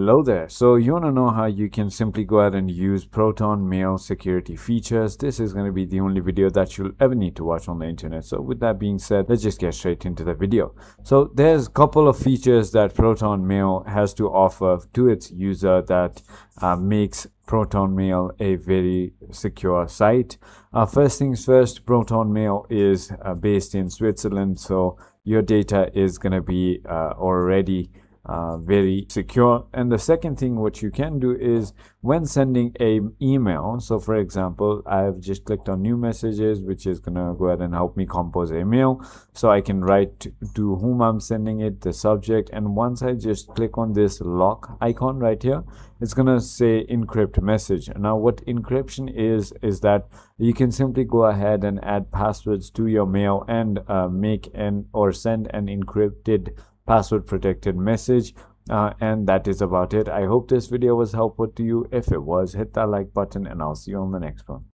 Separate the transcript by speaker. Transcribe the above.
Speaker 1: Hello there. So you want to know how you can simply go ahead and use Proton Mail security features. This is going to be the only video that you'll ever need to watch on the internet. So with that being said, let's just get straight into the video. So there's a couple of features that Proton Mail has to offer to its user that makes Proton Mail a very secure site. First things first, Proton Mail is based in Switzerland, so your data is going to be already very secure. And the second thing what you can do is when sending a email, so for example, I've just clicked on new messages, which is gonna go ahead and help me compose a mail, so I can write to whom I'm sending it, the subject, and once I just click on this lock icon right here, it's gonna say encrypt message. Now what encryption is that you can simply go ahead and add passwords to your mail and make an or send an encrypted password protected message, and that is about it. I hope this video was helpful to you. If it was, hit that like button and I'll see you on the next one.